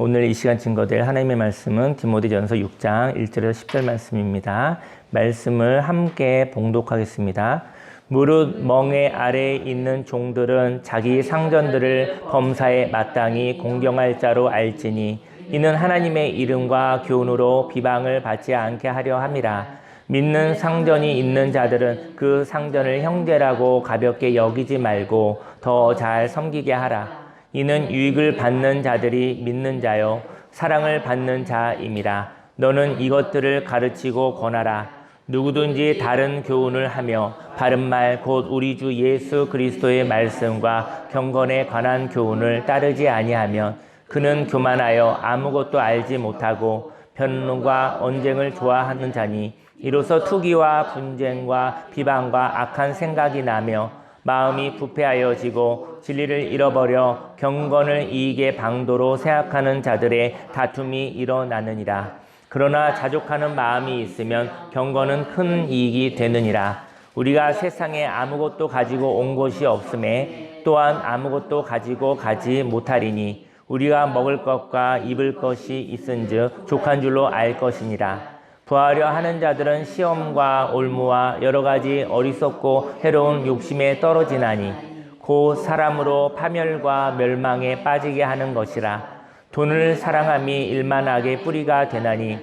오늘 이 시간 증거될 하나님의 말씀은 디모데전서 6장 1절에서 10절 말씀입니다. 말씀을 함께 봉독하겠습니다. 무릇 멍에 아래에 있는 종들은 자기 상전들을 범사에 마땅히 공경할 자로 알지니 이는 하나님의 이름과 교훈으로 비방을 받지 않게 하려 함이라. 믿는 상전이 있는 자들은 그 상전을 형제라고 가볍게 여기지 말고 더 잘 섬기게 하라. 이는 유익을 받는 자들이 믿는 자요 사랑을 받는 자임이라. 너는 이것들을 가르치고 권하라. 누구든지 다른 교훈을 하며 바른 말 곧 우리 주 예수 그리스도의 말씀과 경건에 관한 교훈을 따르지 아니하면 그는 교만하여 아무것도 알지 못하고 변론과 언쟁을 좋아하는 자니 이로써 투기와 분쟁과 비방과 악한 생각이 나며 마음이 부패하여지고 진리를 잃어버려 경건을 이익의 방도로 생각하는 자들의 다툼이 일어나느니라. 그러나 자족하는 마음이 있으면 경건은 큰 이익이 되느니라. 우리가 세상에 아무것도 가지고 온 것이 없음에 또한 아무것도 가지고 가지 못하리니 우리가 먹을 것과 입을 것이 있은즉 족한 줄로 알 것이니라. 부하려 하는 자들은 시험과 올무와 여러 가지 어리석고 해로운 욕심에 떨어지나니 곧 사람으로 파멸과 멸망에 빠지게 하는 것이라. 돈을 사랑함이 일만하게 뿌리가 되나니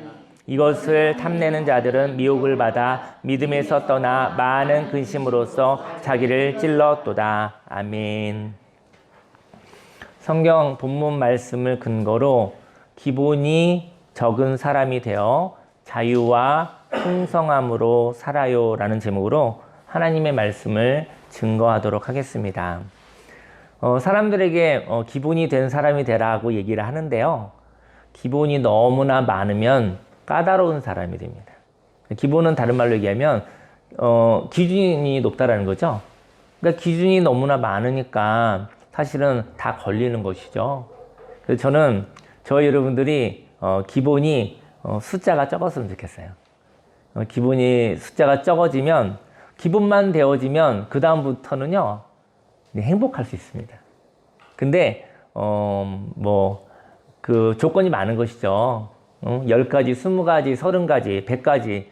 이것을 탐내는 자들은 미혹을 받아 믿음에서 떠나 많은 근심으로써 자기를 찔렀도다. 아멘. 성경 본문 말씀을 근거로 기본이 적은 사람이 되어 자유와 풍성함으로 살아요 라는 제목으로 하나님의 말씀을 증거하도록 하겠습니다. 사람들에게 기본이 된 사람이 되라고 얘기를 하는데요. 기본이 너무나 많으면 까다로운 사람이 됩니다. 기본은 다른 말로 얘기하면 기준이 높다라는 거죠. 그러니까 기준이 너무나 많으니까 사실은 다 걸리는 것이죠. 그래서 저는 저희 여러분들이 기본이 숫자가 적었으면 좋겠어요. 기본이 숫자가 적어지면 기본만 되어지면 그 다음부터는요 행복할 수 있습니다. 근데 그 조건이 많은 것이죠. 10가지, 20가지, 30가지, 100가지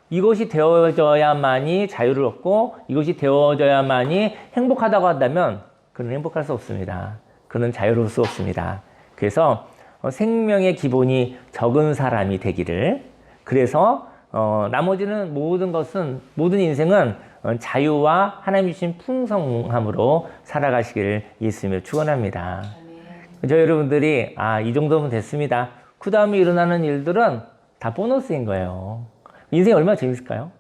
이것이 되어져야만이 자유를 얻고 이것이 되어져야만이 행복하다고 한다면 그는 행복할 수 없습니다. 그는 자유로울 수 없습니다. 그래서 생명의 기본이 적은 사람이 되기를, 그래서 나머지는 모든 인생은 자유와 하나님 주신 풍성함으로 살아가시기를 예수님을 축원합니다. 저 여러분들이 이 정도면 됐습니다. 그 다음에 일어나는 일들은 다 보너스인 거예요. 인생이 얼마나 재밌을까요?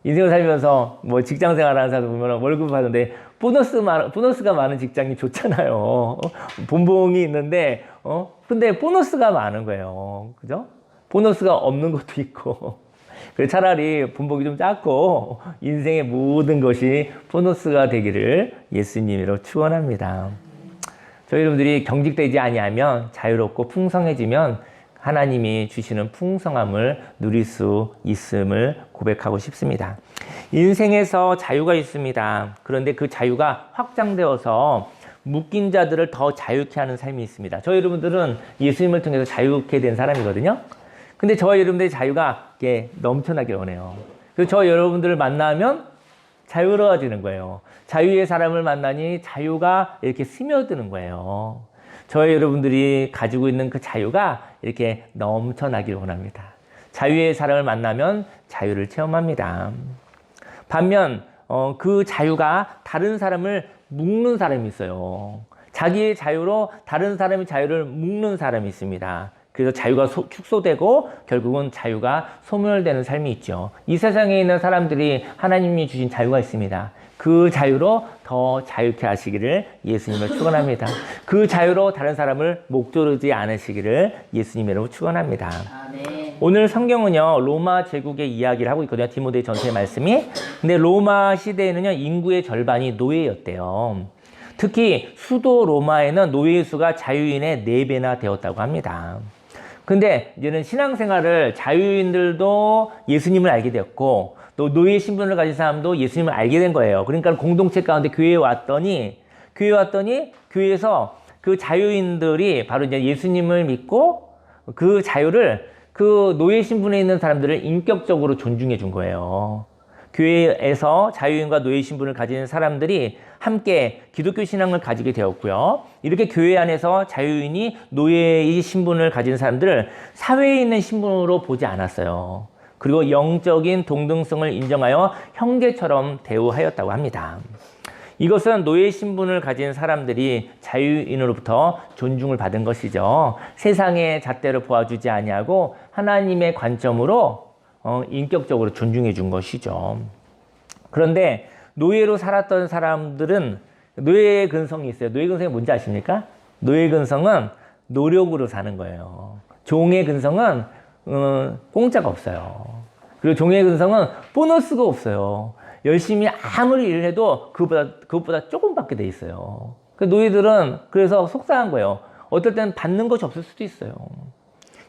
인생을 살면서 직장 생활하는 사람 보면 월급 받는데 보너스가 많은 직장이 좋잖아요. 본봉이 있는데 근데 보너스가 많은 거예요. 그죠? 보너스가 없는 것도 있고. 그래서 차라리 본봉이 좀 작고 인생의 모든 것이 보너스가 되기를 예수님으로 축원합니다. 저희 여러분들이 경직되지 아니하면 자유롭고 풍성해지면 하나님이 주시는 풍성함을 누릴 수 있음을 고백하고 싶습니다. 인생에서 자유가 있습니다. 그런데 그 자유가 확장되어서 묶인 자들을 더 자유케 하는 삶이 있습니다. 저희 여러분들은 예수님을 통해서 자유케 된 사람이거든요. 근데 저희 여러분들의 자유가 넘쳐나길 원해요. 그래서 저희 여러분들을 만나면 자유로워지는 거예요. 자유의 사람을 만나니 자유가 이렇게 스며드는 거예요. 저희 여러분들이 가지고 있는 그 자유가 이렇게 넘쳐나길 원합니다. 자유의 사람을 만나면 자유를 체험합니다. 반면 그 자유가 다른 사람을 묶는 사람이 있어요. 자기의 자유로 다른 사람의 자유를 묶는 사람이 있습니다. 그래서 자유가 축소되고 결국은 자유가 소멸되는 삶이 있죠. 이 세상에 있는 사람들이 하나님이 주신 자유가 있습니다. 그 자유로 더 자유케 하시기를 예수님을 축원합니다. 그 자유로 다른 사람을 목조르지 않으시기를 예수님으로 축원합니다. 오늘 성경은요 로마 제국의 이야기를 하고 있거든요. 디모데 전서의 말씀이. 근데 로마 시대에는요 인구의 절반이 노예였대요. 특히 수도 로마에는 노예 수가 자유인의 4배나 되었다고 합니다. 근데 이제는 신앙생활을 자유인들도 예수님을 알게 되었고 또 노예 신분을 가진 사람도 예수님을 알게 된 거예요. 그러니까 공동체 가운데 교회에 왔더니 교회에서 그 자유인들이 바로 이제 예수님을 믿고 그 자유를 그 노예 신분에 있는 사람들을 인격적으로 존중해 준 거예요. 교회에서 자유인과 노예 신분을 가진 사람들이 함께 기독교 신앙을 가지게 되었고요. 이렇게 교회 안에서 자유인이 노예의 신분을 가진 사람들을 사회에 있는 신분으로 보지 않았어요. 그리고 영적인 동등성을 인정하여 형제처럼 대우하였다고 합니다. 이것은 노예 신분을 가진 사람들이 자유인으로부터 존중을 받은 것이죠. 세상의 잣대로 보아주지 아니하고 하나님의 관점으로 인격적으로 존중해 준 것이죠. 그런데 노예로 살았던 사람들은 노예의 근성이 있어요. 노예 근성이 뭔지 아십니까? 노예 근성은 노력으로 사는 거예요. 종의 근성은 공짜가 없어요. 그리고 종의 근성은 보너스가 없어요. 열심히 아무리 일을 해도 그것보다 조금 받게 돼 있어요. 노예들은 그래서 속상한 거예요. 어떨 때는 받는 것이 없을 수도 있어요.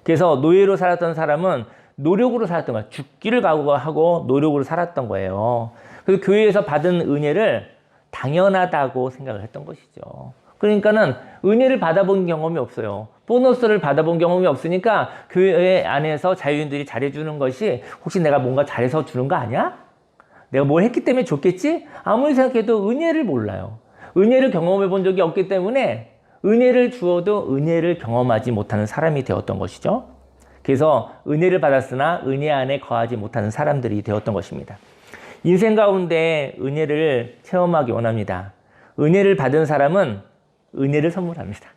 그래서 노예로 살았던 사람은 노력으로 살았던 거예요. 죽기를 각오하고 노력으로 살았던 거예요. 그래서 교회에서 받은 은혜를 당연하다고 생각을 했던 것이죠. 그러니까는 은혜를 받아본 경험이 없어요. 보너스를 받아본 경험이 없으니까 교회 안에서 자유인들이 잘해주는 것이 혹시 내가 뭔가 잘해서 주는 거 아니야? 내가 뭘 했기 때문에 줬겠지? 아무리 생각해도 은혜를 몰라요. 은혜를 경험해 본 적이 없기 때문에 은혜를 주어도 은혜를 경험하지 못하는 사람이 되었던 것이죠. 그래서 은혜를 받았으나 은혜 안에 거하지 못하는 사람들이 되었던 것입니다. 인생 가운데 은혜를 체험하기 원합니다. 은혜를 받은 사람은 은혜를 선물합니다.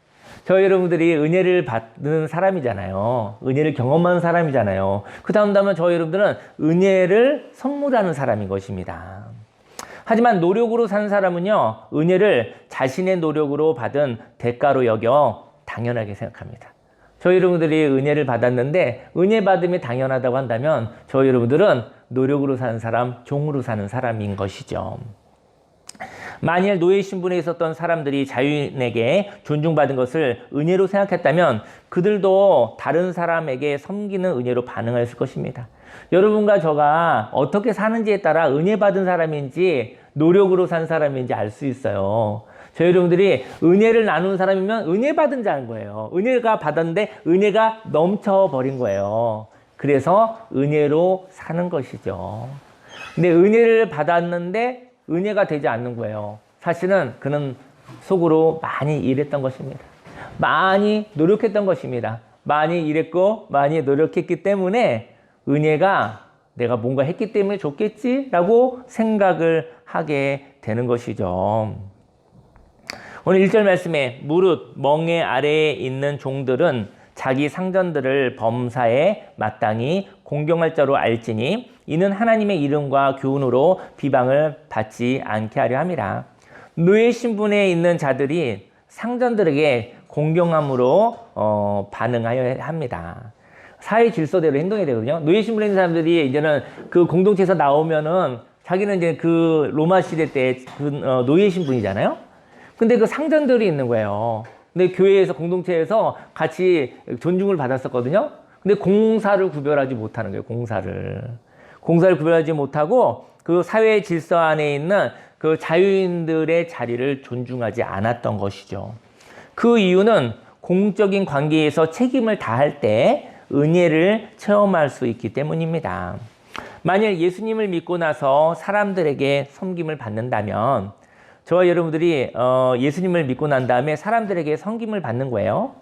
저희 여러분들이 은혜를 받는 사람이잖아요. 은혜를 경험한 사람이잖아요. 그 다음 저희 여러분들은 은혜를 선물하는 사람인 것입니다. 하지만 노력으로 산 사람은요, 은혜를 자신의 노력으로 받은 대가로 여겨 당연하게 생각합니다. 저희 여러분들이 은혜를 받았는데 은혜 받음이 당연하다고 한다면 저희 여러분들은 노력으로 사는 사람, 종으로 사는 사람인 것이죠. 만일 노예 신분에 있었던 사람들이 자유인에게 존중받은 것을 은혜로 생각했다면 그들도 다른 사람에게 섬기는 은혜로 반응했을 것입니다. 여러분과 저가 어떻게 사는지에 따라 은혜 받은 사람인지 노력으로 산 사람인지 알 수 있어요. 저희 여러분들이 은혜를 나누는 사람이면 은혜 받은 자인 거예요. 은혜가 받았는데 은혜가 넘쳐버린 거예요. 그래서 은혜로 사는 것이죠. 근데 은혜를 받았는데 은혜가 되지 않는 거예요. 사실은 그는 속으로 많이 일했던 것입니다. 많이 노력했던 것입니다. 많이 일했고 많이 노력했기 때문에 은혜가 내가 뭔가 했기 때문에 줬겠지라고 생각을 하게 되는 것이죠. 오늘 1절 말씀에 무릇 멍에 아래에 있는 종들은 자기 상전들을 범사에 마땅히 공경할 자로 알지니 이는 하나님의 이름과 교훈으로 비방을 받지 않게 하려 함이라. 노예 신분에 있는 자들이 상전들에게 공경함으로 반응하여야 합니다. 사회 질서대로 행동해야 되거든요. 노예 신분에 있는 사람들이 이제는 그 공동체에서 나오면은 자기는 이제 그 로마 시대 때 그 노예 신분이잖아요. 근데 그 상전들이 있는 거예요. 근데 교회에서 공동체에서 같이 존중을 받았었거든요. 근데 공사를 구별하지 못하는 거예요. 공사를 구별하지 못하고 그 사회 질서 안에 있는 그 자유인들의 자리를 존중하지 않았던 것이죠. 그 이유는 공적인 관계에서 책임을 다할 때 은혜를 체험할 수 있기 때문입니다. 만일 예수님을 믿고 나서 사람들에게 섬김을 받는다면 저와 여러분들이 예수님을 믿고 난 다음에 사람들에게 섬김을 받는 거예요.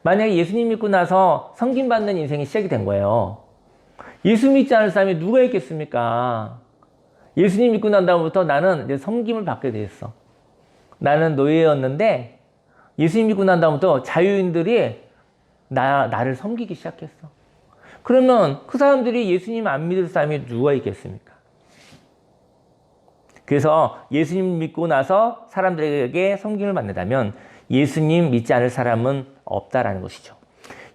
만약에 예수님 믿고 나서 섬김받는 인생이 시작이 된 거예요. 예수 믿지 않을 사람이 누가 있겠습니까? 예수님 믿고 난 다음부터 나는 이제 섬김을 받게 됐어. 나는 노예였는데 예수님 믿고 난 다음부터 자유인들이 나를 섬기기 시작했어. 그러면 그 사람들이 예수님 안 믿을 사람이 누가 있겠습니까? 그래서 예수님 믿고 나서 사람들에게 섬김을 받는다면 예수님 믿지 않을 사람은 없다라는 것이죠.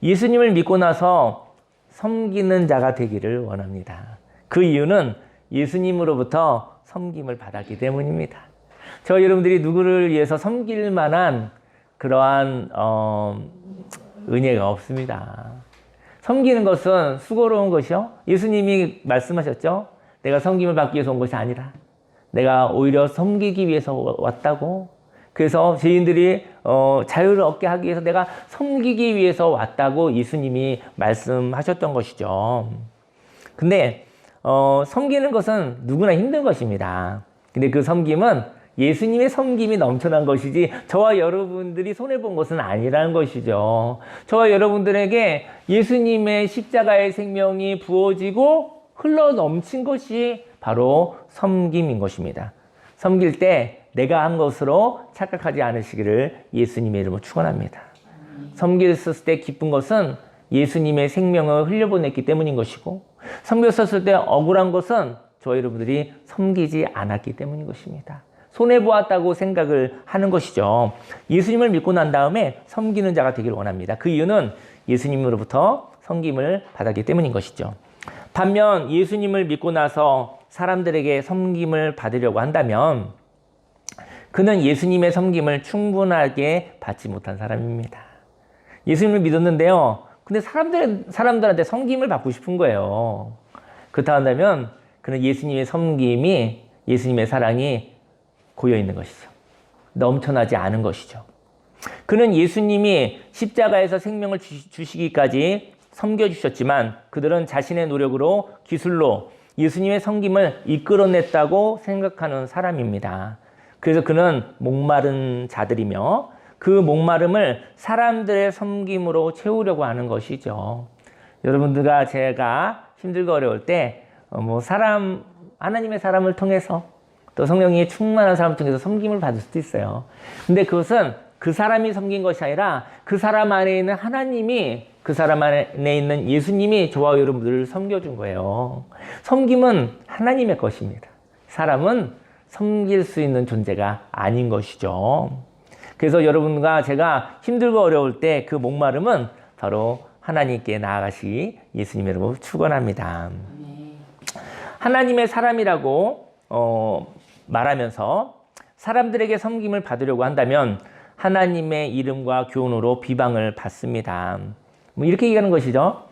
예수님을 믿고 나서 섬기는 자가 되기를 원합니다. 그 이유는 예수님으로부터 섬김을 받았기 때문입니다. 저 여러분들이 누구를 위해서 섬길 만한 그러한 은혜가 없습니다. 섬기는 것은 수고로운 것이요. 예수님이 말씀하셨죠. 내가 섬김을 받기 위해서 온 것이 아니라 내가 오히려 섬기기 위해서 왔다고. 그래서 죄인들이 자유를 얻게 하기 위해서 내가 섬기기 위해서 왔다고 예수님이 말씀하셨던 것이죠. 근데 섬기는 것은 누구나 힘든 것입니다. 근데 그 섬김은 예수님의 섬김이 넘쳐난 것이지 저와 여러분들이 손해본 것은 아니라는 것이죠. 저와 여러분들에게 예수님의 십자가의 생명이 부어지고 흘러 넘친 것이 바로 섬김인 것입니다. 섬길 때 내가 한 것으로 착각하지 않으시기를 예수님의 이름으로 축원합니다. 섬겼을 때 기쁜 것은 예수님의 생명을 흘려보냈기 때문인 것이고, 섬겼을 때 억울한 것은 저와 여러분들이 섬기지 않았기 때문인 것입니다. 손해보았다고 생각을 하는 것이죠. 예수님을 믿고 난 다음에 섬기는 자가 되기를 원합니다. 그 이유는 예수님으로부터 섬김을 받았기 때문인 것이죠. 반면 예수님을 믿고 나서 사람들에게 섬김을 받으려고 한다면 그는 예수님의 섬김을 충분하게 받지 못한 사람입니다. 예수님을 믿었는데요. 근데 사람들한테 섬김을 받고 싶은 거예요. 그렇다 한다면 그는 예수님의 섬김이, 예수님의 사랑이 고여 있는 것이죠. 넘쳐나지 않은 것이죠. 그는 예수님이 십자가에서 생명을 주시기까지 섬겨주셨지만 그들은 자신의 노력으로, 기술로 예수님의 섬김을 이끌어냈다고 생각하는 사람입니다. 그래서 그는 목마른 자들이며 그 목마름을 사람들의 섬김으로 채우려고 하는 것이죠. 여러분들과 제가 힘들고 어려울 때 하나님의 사람을 통해서 또 성령이 충만한 사람을 통해서 섬김을 받을 수도 있어요. 근데 그것은 그 사람이 섬긴 것이 아니라 그 사람 안에 있는 하나님이, 그 사람 안에 있는 예수님이 저와 여러분들을 섬겨준 거예요. 섬김은 하나님의 것입니다. 사람은 섬길 수 있는 존재가 아닌 것이죠. 그래서 여러분과 제가 힘들고 어려울 때 그 목마름은 바로 하나님께 나아가시 예수님의 이름으로 축원합니다. 하나님의 사람이라고 말하면서 사람들에게 섬김을 받으려고 한다면 하나님의 이름과 교훈으로 비방을 받습니다. 이렇게 얘기하는 것이죠.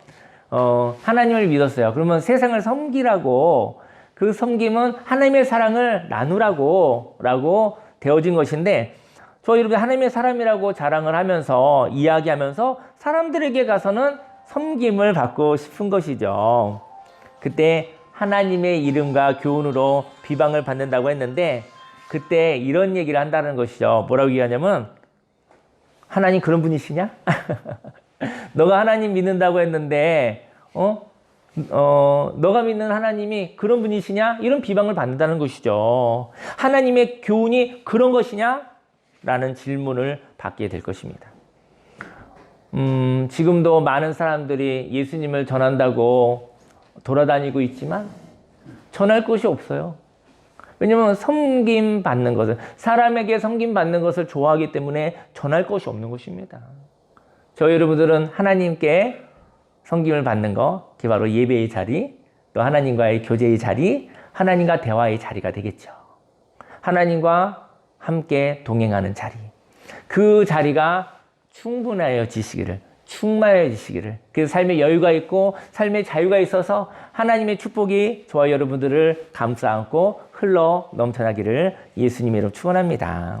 하나님을 믿었어요. 그러면 세상을 섬기라고, 그 섬김은 하나님의 사랑을 나누라고 되어진 것인데, 저 여러분 하나님의 사람이라고 자랑을 하면서 이야기하면서 사람들에게 가서는 섬김을 받고 싶은 것이죠. 그때 하나님의 이름과 교훈으로 비방을 받는다고 했는데 그때 이런 얘기를 한다는 것이죠. 뭐라고 얘기하냐면, 하나님 그런 분이시냐? 너가 하나님 믿는다고 했는데 너가 믿는 하나님이 그런 분이시냐? 이런 비방을 받는다는 것이죠. 하나님의 교훈이 그런 것이냐? 라는 질문을 받게 될 것입니다. 지금도 많은 사람들이 예수님을 전한다고 돌아다니고 있지만 전할 것이 없어요. 왜냐하면 섬김 받는 것을, 사람에게 섬김 받는 것을 좋아하기 때문에 전할 것이 없는 것입니다. 저희 여러분들은 하나님께 섬김을 받는 거, 그게 바로 예배의 자리, 또 하나님과의 교제의 자리, 하나님과 대화의 자리가 되겠죠. 하나님과 함께 동행하는 자리, 그 자리가 충분해지시기를, 충만해지시기를, 그래서 삶의 여유가 있고 삶의 자유가 있어서 하나님의 축복이 저와 여러분들을 감싸 안고 흘러 넘쳐나기를 예수님의 이름으로 축원합니다.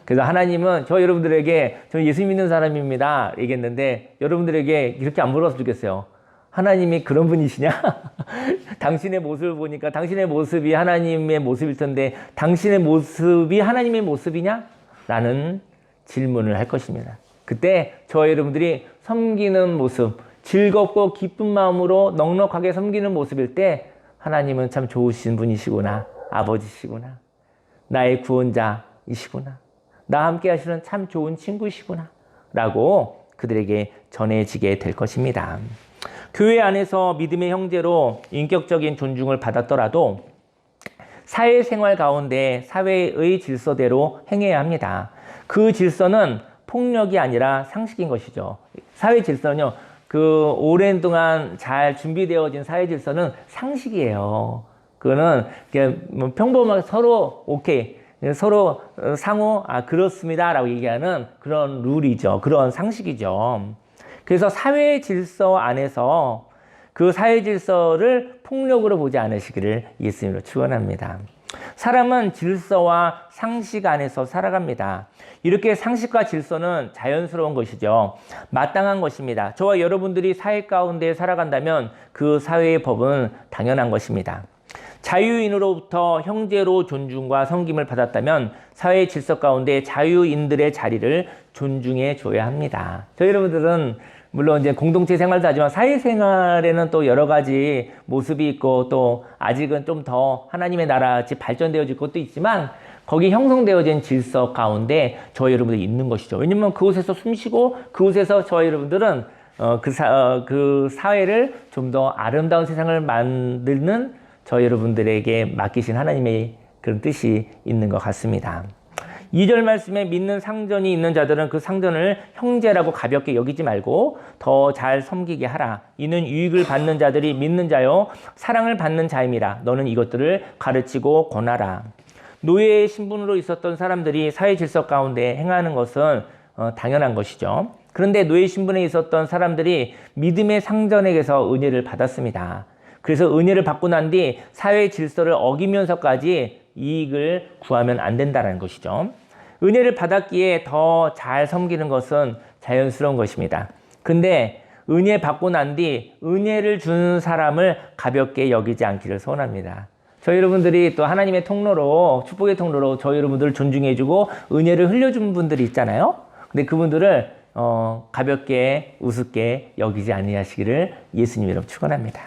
그래서 하나님은 저 여러분들에게, 저 예수 믿는 사람입니다 얘기했는데 여러분들에게 이렇게 안 물어봤으면 좋겠어요. 하나님이 그런 분이시냐? 당신의 모습을 보니까 당신의 모습이 하나님의 모습일 텐데 당신의 모습이 하나님의 모습이냐? 라는 질문을 할 것입니다. 그때 저와 여러분들이 섬기는 모습, 즐겁고 기쁜 마음으로 넉넉하게 섬기는 모습일 때 하나님은 참 좋으신 분이시구나, 아버지시구나, 나의 구원자이시구나, 나와 함께 하시는 참 좋은 친구이시구나 라고 그들에게 전해지게 될 것입니다. 교회 안에서 믿음의 형제로 인격적인 존중을 받았더라도 사회생활 가운데 사회의 질서대로 행해야 합니다. 그 질서는 폭력이 아니라 상식인 것이죠. 사회 질서는요, 그 오랜 동안 잘 준비되어진 사회 질서는 상식이에요. 그거는 그냥 평범하게 서로 오케이, 서로 상호 그렇습니다 라고 얘기하는 그런 룰이죠. 그런 상식이죠. 그래서 사회 질서 안에서 그 사회 질서를 폭력으로 보지 않으시기를 예수님으로 축원합니다. 사람은 질서와 상식 안에서 살아갑니다. 이렇게 상식과 질서는 자연스러운 것이죠. 마땅한 것입니다. 저와 여러분들이 사회 가운데 살아간다면 그 사회의 법은 당연한 것입니다. 자유인으로부터 형제로 존중과 섬김을 받았다면 사회 질서 가운데 자유인들의 자리를 존중해 줘야 합니다. 저희 여러분들은 물론 이제 공동체 생활도 하지만 사회생활에는 또 여러 가지 모습이 있고 또 아직은 좀 더 하나님의 나라같이 발전되어질 것도 있지만 거기 형성되어진 질서 가운데 저희 여러분들이 있는 것이죠. 왜냐면 그곳에서 숨쉬고 그곳에서 저희 여러분들은 그 사회를 좀 더 아름다운 세상을 만드는 저희 여러분들에게 맡기신 하나님의 그런 뜻이 있는 것 같습니다. 2절 말씀에 믿는 상전이 있는 자들은 그 상전을 형제라고 가볍게 여기지 말고 더 잘 섬기게 하라. 이는 유익을 받는 자들이 믿는 자요 사랑을 받는 자임이라. 너는 이것들을 가르치고 권하라. 노예의 신분으로 있었던 사람들이 사회 질서 가운데 행하는 것은 당연한 것이죠. 그런데 노예 신분에 있었던 사람들이 믿음의 상전에게서 은혜를 받았습니다. 그래서 은혜를 받고 난 뒤 사회 질서를 어기면서까지 이익을 구하면 안 된다는 것이죠. 은혜를 받았기에 더 잘 섬기는 것은 자연스러운 것입니다. 근데 은혜 받고 난 뒤 은혜를 준 사람을 가볍게 여기지 않기를 소원합니다. 저희 여러분들이 또 하나님의 통로로, 축복의 통로로 저희 여러분들을 존중해주고 은혜를 흘려준 분들이 있잖아요. 근데 그분들을 가볍게 우습게 여기지 아니하시기를 예수님 이름 축원합니다.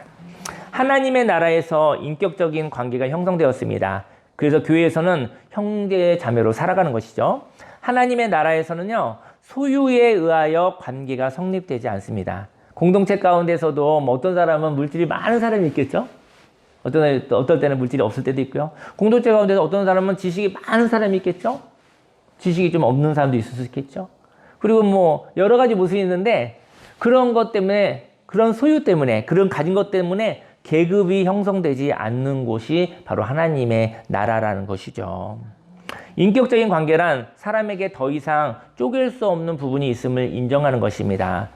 하나님의 나라에서 인격적인 관계가 형성되었습니다. 그래서 교회에서는 형제 자매로 살아가는 것이죠. 하나님의 나라에서는요, 소유에 의하여 관계가 성립되지 않습니다. 공동체 가운데서도 뭐 어떤 사람은 물질이 많은 사람이 있겠죠? 어떨 때는 물질이 없을 때도 있고요. 공동체 가운데서 어떤 사람은 지식이 많은 사람이 있겠죠? 지식이 좀 없는 사람도 있을 수 있겠죠? 그리고 뭐 여러 가지 모습이 있는데 그런 것 때문에, 그런 소유 때문에, 그런 가진 것 때문에 계급이 형성되지 않는 곳이 바로 하나님의 나라라는 것이죠. 인격적인 관계란 사람에게 더 이상 쪼갤 수 없는 부분이 있음을 인정하는 것입니다.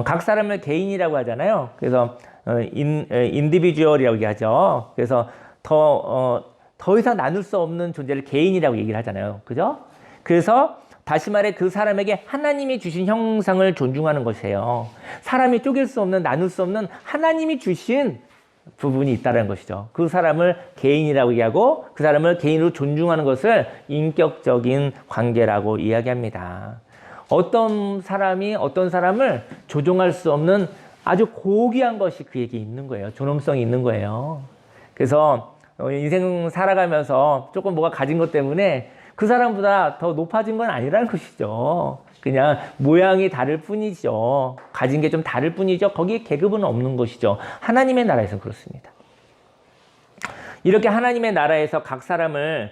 각 사람을 개인이라고 하잖아요. 그래서 인디비주얼이라고 얘기하죠. 그래서 더 이상 나눌 수 없는 존재를 개인이라고 얘기를 하잖아요. 그죠? 그래서 다시 말해 그 사람에게 하나님이 주신 형상을 존중하는 것이에요. 사람이 쪼갤 수 없는, 나눌 수 없는 하나님이 주신 부분이 있다는 것이죠. 그 사람을 개인이라고 얘기하고 그 사람을 개인으로 존중하는 것을 인격적인 관계라고 이야기합니다. 어떤 사람이 어떤 사람을 조종할 수 없는 아주 고귀한 것이 그에게 있는 거예요. 존엄성이 있는 거예요. 그래서 인생 살아가면서 조금 뭐가 가진 것 때문에 그 사람보다 더 높아진 건 아니라는 것이죠. 그냥 모양이 다를 뿐이죠. 가진 게 좀 다를 뿐이죠. 거기에 계급은 없는 것이죠. 하나님의 나라에서 그렇습니다. 이렇게 하나님의 나라에서 각 사람을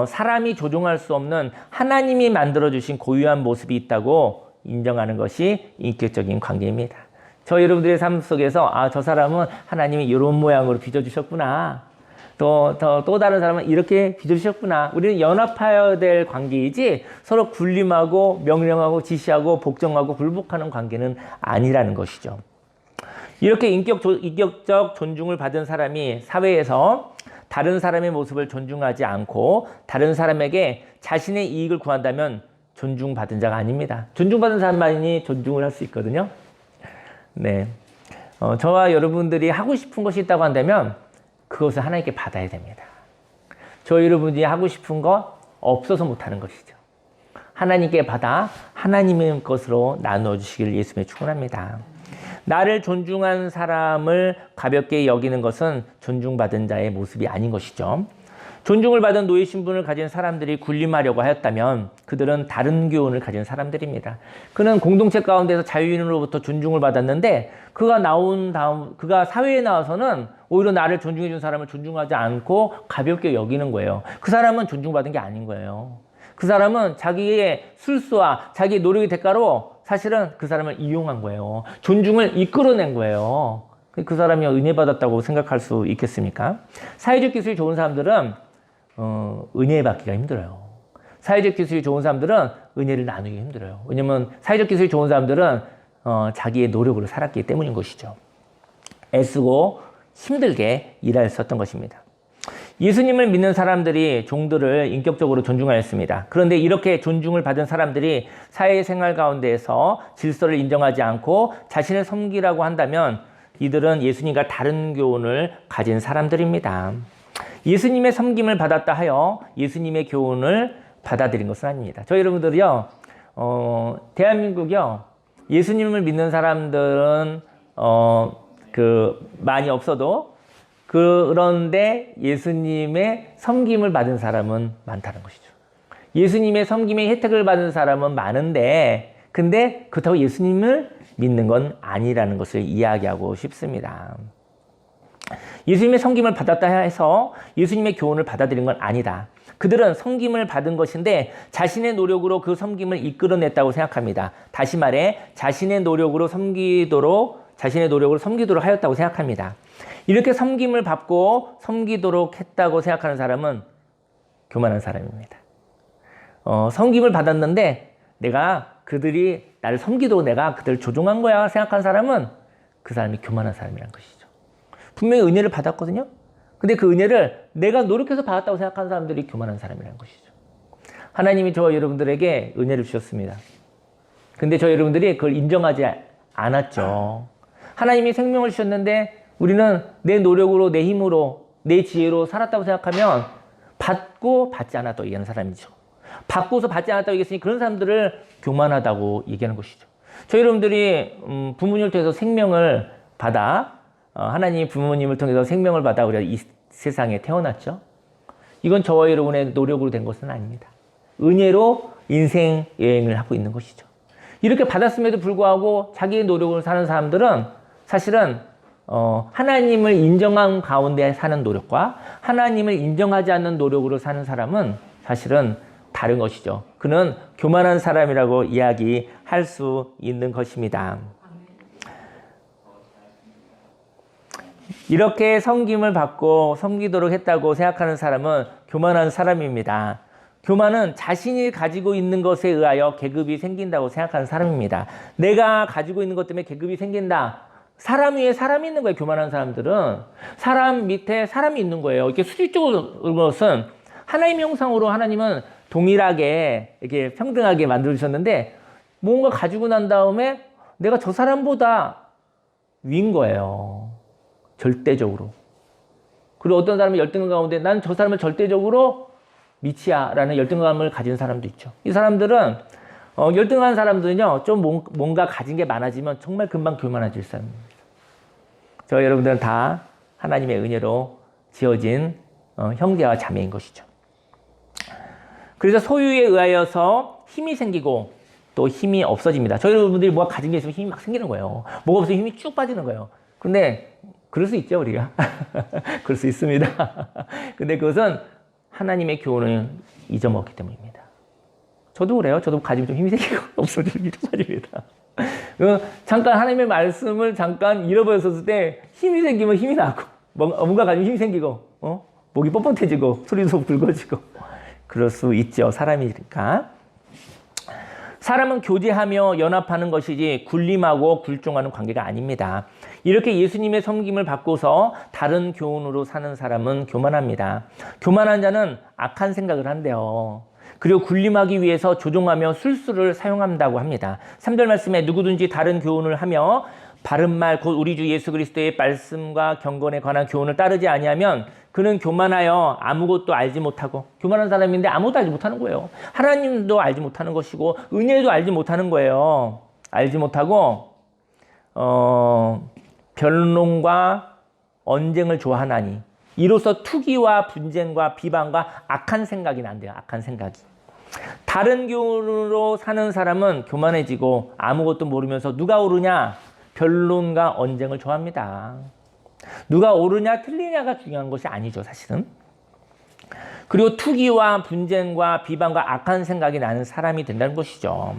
사람이 조종할 수 없는 하나님이 만들어주신 고유한 모습이 있다고 인정하는 것이 인격적인 관계입니다. 저 여러분들의 삶 속에서 저 사람은 하나님이 이런 모양으로 빚어주셨구나. 또 다른 사람은 이렇게 빚어주셨구나. 우리는 연합하여야 될 관계이지 서로 군림하고 명령하고 지시하고 복종하고 굴복하는 관계는 아니라는 것이죠. 이렇게 인격적 존중을 받은 사람이 사회에서 다른 사람의 모습을 존중하지 않고 다른 사람에게 자신의 이익을 구한다면 존중받은 자가 아닙니다. 존중받은 사람만이 존중을 할 수 있거든요. 네, 저와 여러분들이 하고 싶은 것이 있다고 한다면 그것을 하나님께 받아야 됩니다. 저 여러분이 하고 싶은 것 없어서 못하는 것이죠. 하나님께 받아 하나님의 것으로 나눠주시기를 예수님의 축원합니다. 나를 존중한 사람을 가볍게 여기는 것은 존중받은 자의 모습이 아닌 것이죠. 존중을 받은 노예 신분을 가진 사람들이 군림하려고 하였다면 그들은 다른 교훈을 가진 사람들입니다. 그는 공동체 가운데서 자유인으로부터 존중을 받았는데 그가 사회에 나와서는 오히려 나를 존중해 준 사람을 존중하지 않고 가볍게 여기는 거예요. 그 사람은 존중받은 게 아닌 거예요. 그 사람은 자기의 술수와 자기의 노력의 대가로 사실은 그 사람을 이용한 거예요. 존중을 이끌어낸 거예요. 그 사람이 은혜 받았다고 생각할 수 있겠습니까? 사회적 기술이 좋은 사람들은 은혜 받기가 힘들어요. 사회적 기술이 좋은 사람들은 은혜를 나누기 힘들어요. 왜냐면 사회적 기술이 좋은 사람들은 자기의 노력으로 살았기 때문인 것이죠. 애쓰고 힘들게 일하였었던 것입니다. 예수님을 믿는 사람들이 종들을 인격적으로 존중하였습니다. 그런데 이렇게 존중을 받은 사람들이 사회생활 가운데에서 질서를 인정하지 않고 자신을 섬기라고 한다면 이들은 예수님과 다른 교훈을 가진 사람들입니다. 예수님의 섬김을 받았다 하여 예수님의 교훈을 받아들인 것은 아닙니다. 저희 여러분들이요, 대한민국이요, 예수님을 믿는 사람들은 많이 없어도 그런데 예수님의 섬김을 받은 사람은 많다는 것이죠. 예수님의 섬김의 혜택을 받은 사람은 많은데, 근데 그렇다고 예수님을 믿는 건 아니라는 것을 이야기하고 싶습니다. 예수님의 섬김을 받았다 해서 예수님의 교훈을 받아들인 건 아니다. 그들은 섬김을 받은 것인데 자신의 노력으로 그 섬김을 이끌어냈다고 생각합니다. 다시 말해 자신의 노력으로 섬기도록 하였다고 생각합니다. 이렇게 섬김을 받고 섬기도록 했다고 생각하는 사람은 교만한 사람입니다. 섬김을 받았는데 내가 그들이 나를 섬기도록 내가 그들을 조종한 거야 생각하는 사람은 그 사람이 교만한 사람이라는 것이죠. 분명히 은혜를 받았거든요. 근데 그 은혜를 내가 노력해서 받았다고 생각하는 사람들이 교만한 사람이라는 것이죠. 하나님이 저와 여러분들에게 은혜를 주셨습니다. 근데 저희 여러분들이 그걸 인정하지 않았죠. 하나님이 생명을 주셨는데 우리는 내 노력으로, 내 힘으로, 내 지혜로 살았다고 생각하면 받고 받지 않았다고 얘기하는 사람이죠. 받고서 받지 않았다고 얘기했으니 그런 사람들을 교만하다고 얘기하는 것이죠. 저희 여러분들이 부모님을 통해서 생명을 받아 하나님이 부모님을 통해서 생명을 받아 우리가 이 세상에 태어났죠. 이건 저와 여러분의 노력으로 된 것은 아닙니다. 은혜로 인생 여행을 하고 있는 것이죠. 이렇게 받았음에도 불구하고 자기의 노력으로 사는 사람들은 사실은 하나님을 인정한 가운데 사는 노력과 하나님을 인정하지 않는 노력으로 사는 사람은 사실은 다른 것이죠. 그는 교만한 사람이라고 이야기할 수 있는 것입니다. 이렇게 섬김을 받고 섬기도록 했다고 생각하는 사람은 교만한 사람입니다. 교만은 자신이 가지고 있는 것에 의하여 계급이 생긴다고 생각하는 사람입니다. 내가 가지고 있는 것 때문에 계급이 생긴다. 사람 위에 사람이 있는 거예요. 교만한 사람들은. 사람 밑에 사람이 있는 거예요. 이렇게 수직적으로 것은 하나님의 형상으로 하나님은 동일하게 이렇게 평등하게 만들어주셨는데 뭔가 가지고 난 다음에 내가 저 사람보다 위인 거예요. 절대적으로. 그리고 어떤 사람은 열등감 가운데 난 저 사람을 절대적으로 미치야 라는 열등감을 가진 사람도 있죠. 이 사람들은 열등한 사람들은요 좀 뭔가 가진 게 많아지면 정말 금방 교만해질 사람입니다. 저 여러분들은 다 하나님의 은혜로 지어진 형제와 자매인 것이죠. 그래서 소유에 의하여서 힘이 생기고 또 힘이 없어집니다. 저희 여러분들이 뭐가 가진 게 있으면 힘이 막 생기는 거예요. 뭐가 없으면 힘이 쭉 빠지는 거예요. 근데 그럴 수 있죠, 우리가. 그럴 수 있습니다. 근데 그것은 하나님의 교훈을 잊어먹기 때문입니다. 저도 그래요. 저도 가지면 좀 힘이 생기고 없으면 좀 힘이 좀 빠집니다. 잠깐 하나님의 말씀을 잠깐 잃어버렸을 때 힘이 생기면 힘이 나고 뭔가 가지면 힘이 생기고 목이 뻣뻣해지고 소리도 굵어지고 그럴 수 있죠. 사람이니까. 사람은 교제하며 연합하는 것이지 군림하고 굴종하는 관계가 아닙니다. 이렇게 예수님의 섬김을 받고서 다른 교훈으로 사는 사람은 교만합니다. 교만한 자는 악한 생각을 한대요. 그리고 군림하기 위해서 조종하며 술수를 사용한다고 합니다. 3절 말씀에 누구든지 다른 교훈을 하며 바른 말 곧 우리 주 예수 그리스도의 말씀과 경건에 관한 교훈을 따르지 아니하면 그는 교만하여 아무것도 알지 못하고, 교만한 사람인데 아무것도 알지 못하는 거예요. 하나님도 알지 못하는 것이고 은혜도 알지 못하는 거예요. 알지 못하고 변론과 언쟁을 좋아하나니 이로써 투기와 분쟁과 비방과 악한 생각이 난대요. 악한 생각이. 다른 교훈으로 사는 사람은 교만해지고 아무것도 모르면서 누가 옳으냐 변론과 언쟁을 좋아합니다. 누가 옳으냐 틀리냐가 중요한 것이 아니죠, 사실은. 그리고 투기와 분쟁과 비방과 악한 생각이 나는 사람이 된다는 것이죠.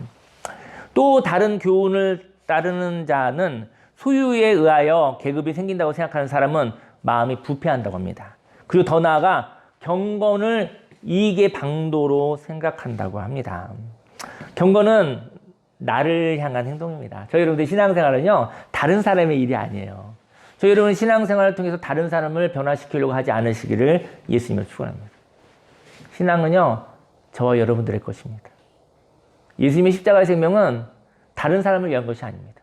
또 다른 교훈을 따르는 자는 소유에 의하여 계급이 생긴다고 생각하는 사람은 마음이 부패한다고 합니다. 그리고 더 나아가 경건을 이익의 방도로 생각한다고 합니다. 경건은 나를 향한 행동입니다. 저희 여러분들 신앙생활은요, 다른 사람의 일이 아니에요. 저 여러분 신앙생활을 통해서 다른 사람을 변화시키려고 하지 않으시기를 예수님을 축원합니다. 신앙은요, 저와 여러분들의 것입니다. 예수님의 십자가의 생명은 다른 사람을 위한 것이 아닙니다.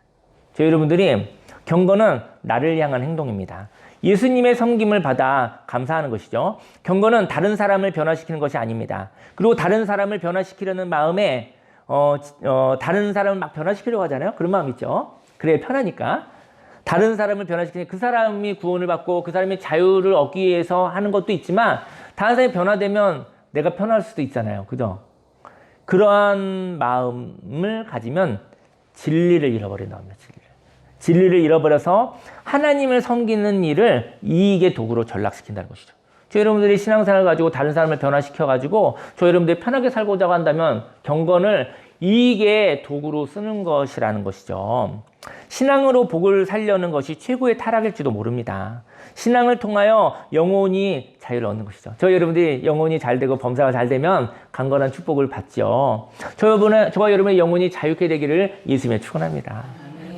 저 여러분들이 경건은 나를 향한 행동입니다. 예수님의 섬김을 받아 감사하는 것이죠. 경건은 다른 사람을 변화시키는 것이 아닙니다. 그리고 다른 사람을 변화시키려는 마음에 다른 사람을 막 변화시키려고 하잖아요. 그런 마음 있죠. 그래야 편하니까. 다른 사람을 변화시키는 그 사람이 구원을 받고 그 사람이 자유를 얻기 위해서 하는 것도 있지만 다른 사람이 변화되면 내가 편할 수도 있잖아요. 그죠? 그러한 마음을 가지면 진리를 잃어버린다고 합니다. 진리를 잃어버려서 하나님을 섬기는 일을 이익의 도구로 전락시킨다는 것이죠. 저 여러분들이 신앙생활을 가지고 다른 사람을 변화시켜가지고 저 여러분들이 편하게 살고자 한다면 경건을 이익의 도구로 쓰는 것이라는 것이죠. 신앙으로 복을 살려는 것이 최고의 타락일지도 모릅니다. 신앙을 통하여 영혼이 자유를 얻는 것이죠. 저 여러분들이 영혼이 잘 되고 범사가 잘 되면 강건한 축복을 받죠. 저와 여러분의 영혼이 자유케 되기를 예수님의 축원합니다.